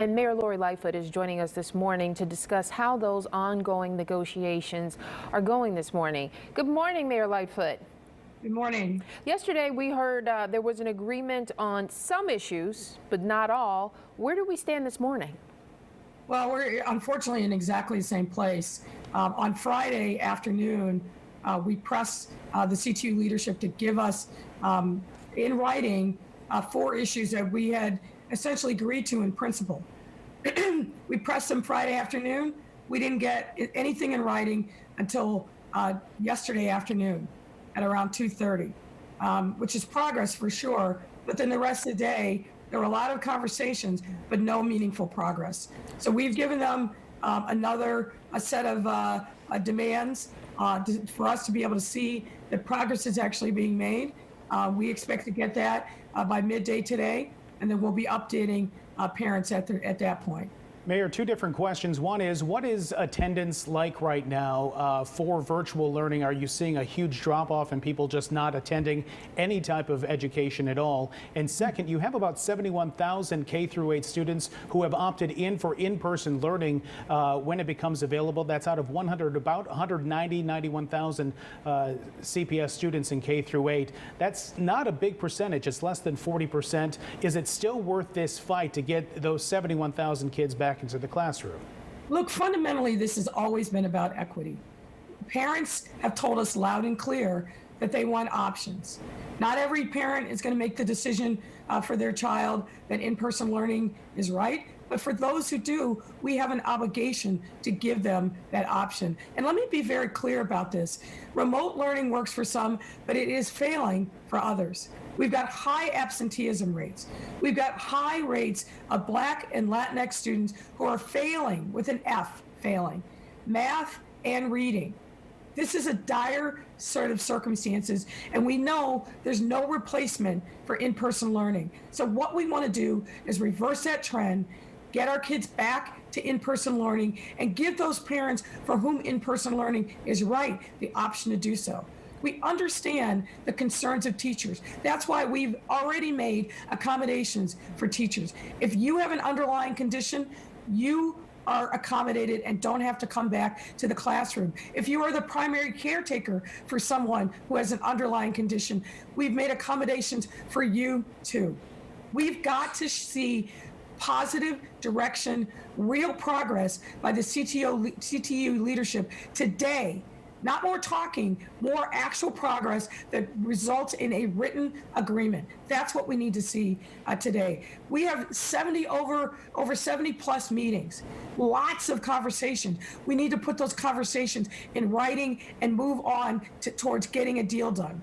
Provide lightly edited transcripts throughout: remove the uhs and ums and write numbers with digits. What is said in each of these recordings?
And Mayor Lori Lightfoot is joining us this morning to discuss how those ongoing negotiations are going this morning. Good morning, Mayor Lightfoot. Good morning. Yesterday, we heard there was an agreement on some issues, but not all. Where do we stand this morning? Well, we're unfortunately in exactly the same place. On Friday afternoon, we pressed the CTU leadership to give us in writing 4 issues that we had essentially agreed to in principle. We pressed them Friday afternoon. We didn't get anything in writing until yesterday afternoon at around 2:30, which is progress for sure. But then the rest of the day, there were a lot of conversations, but no meaningful progress. So we've given them another set of demands for us to be able to see that progress is actually being made. We expect to get that by midday today, and then we'll be updating parents at that point. Mayor, 2 different questions. One is, what is attendance like right now for virtual learning? Are you seeing a huge drop off in people just not attending any type of education at all? And second, you have about 71,000 K-8 students who have opted in for in-person learning when it becomes available. That's out of about 91,000 CPS students in K-8. That's not a big percentage. It's less than 40%. Is it still worth this fight to get those 71,000 kids back into the classroom? Look, fundamentally, this has always been about equity. Parents have told us loud and clear that they want options. Not every parent is going to make the decision for their child that in-person learning is right, but for those who do, we have an obligation to give them that option. And let me be very clear about this. Remote learning works for some, but it is failing for others. We've got high absenteeism rates. We've got high rates of Black and Latinx students who are failing, with an F, failing, math and reading. This is a dire sort of circumstances, and we know there's no replacement for in-person learning. So what we want to do is reverse that trend, get our kids back to in-person learning, and give those parents for whom in-person learning is right the option to do so. We understand the concerns of teachers. That's why we've already made accommodations for teachers. If you have an underlying condition, you are accommodated and don't have to come back to the classroom. If you are the primary caretaker for someone who has an underlying condition, we've made accommodations for you too. We've got to see positive direction, real progress by the CTU leadership today. Not more talking, more actual progress that results in a written agreement. That's what we need to see today. We have over 70 plus meetings, lots of conversations. We need to put those conversations in writing and move on towards getting a deal done.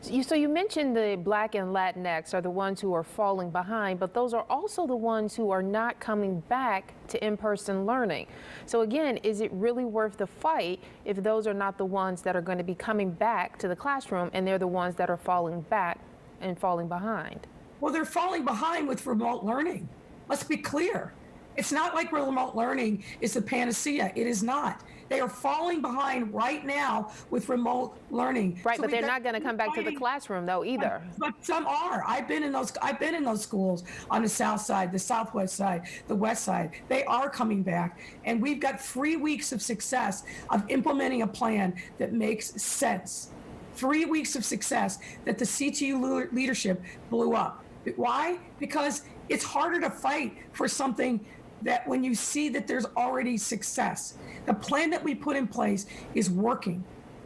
So you mentioned the Black and Latinx are the ones who are falling behind, but those are also the ones who are not coming back to in-person learning. So again, is it really worth the fight if those are not the ones that are going to be coming back to the classroom and they're the ones that are falling back and falling behind? Well, they're falling behind with remote learning. Let's be clear. It's not like remote learning is the panacea. It is not. They are falling behind right now with remote learning. Right, so but they're not going to come back to the classroom though either. But some are. I've been in those schools on the south side, the southwest side, the west side. They are coming back, and we've got 3 weeks of success of implementing a plan that makes sense. 3 weeks of success that the CTU leadership blew up. Why? Because it's harder to fight for something that when you see that there's already success. The plan that we put in place is working,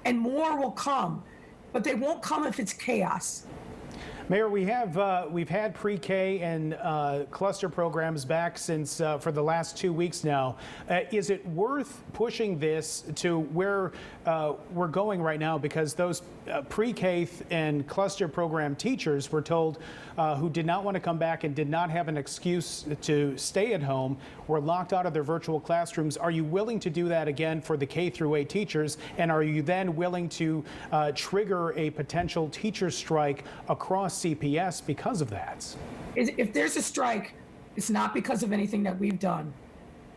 and more will come, but they won't come if it's chaos. Mayor, we've had pre-K and cluster programs back since for the last 2 weeks now. Is it worth pushing this to where we're going right now? Because those pre-K and cluster program teachers were told who did not want to come back and did not have an excuse to stay at home were locked out of their virtual classrooms. Are you willing to do that again for the K-8 teachers? And are you then willing to trigger a potential teacher strike across CPS because of that? If there's a strike, it's not because of anything that we've done.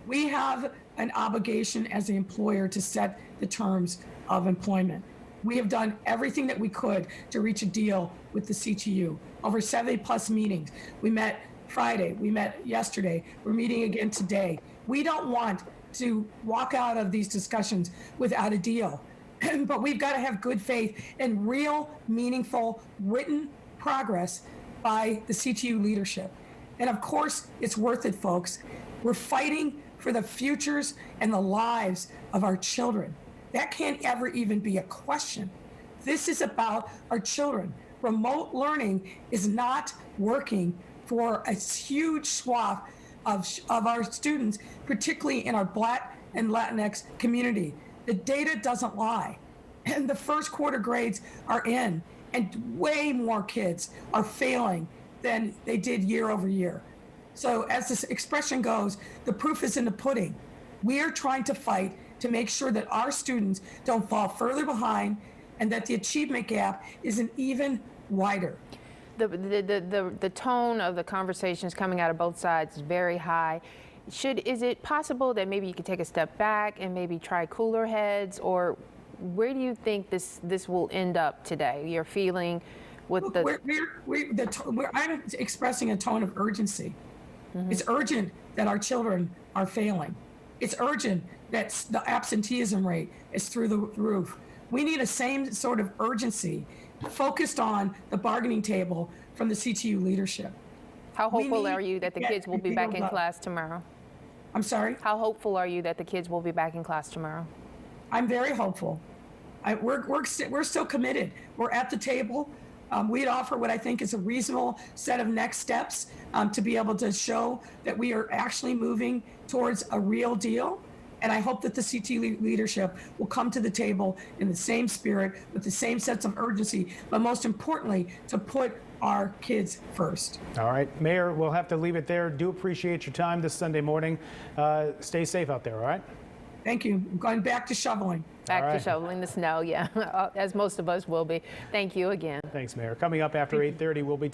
We have an obligation as the employer to set the terms of employment. We have done everything that we could to reach a deal with the CTU. Over 70 plus meetings. We met Friday. We met yesterday. We're meeting again today. We don't want to walk out of these discussions without a deal. But we've got to have good faith and real, meaningful, written progress by the CTU leadership. And of course, it's worth it, folks. We're fighting for the futures and the lives of our children. That can't ever even be a question. This is about our children. Remote learning is not working for a huge swath of our students, particularly in our Black and Latinx community. The data doesn't lie. And the first quarter grades are in, and way more kids are failing than they did year over year. So as this expression goes, the proof is in the pudding. We are trying to fight to make sure that our students don't fall further behind and that the achievement gap isn't even wider. The tone of the conversations coming out of both sides is very high. Is it possible that maybe you could take a step back and maybe try cooler heads, or where do you think this will end up today? You're feeling with Look, I'm expressing a tone of urgency. Mm-hmm. It's urgent that our children are failing. It's urgent that the absenteeism rate is through the roof. We need a same sort of urgency focused on the bargaining table from the CTU leadership. How hopeful are you that the kids will be back in class tomorrow? I'm sorry? How hopeful are you that the kids will be back in class tomorrow? I'm very hopeful. We're still committed. We're at the table. We'd offer what I think is a reasonable set of next steps to be able to show that we are actually moving towards a real deal. And I hope that the CTU leadership will come to the table in the same spirit, with the same sense of urgency, but most importantly, to put our kids first. All right, Mayor, we'll have to leave it there. Do appreciate your time this Sunday morning. Stay safe out there, all right? Thank you. I'm going back to shoveling. Back to shoveling the snow, yeah, as most of us will be. Thank you again. Thanks, Mayor. Coming up after 8:30, we'll be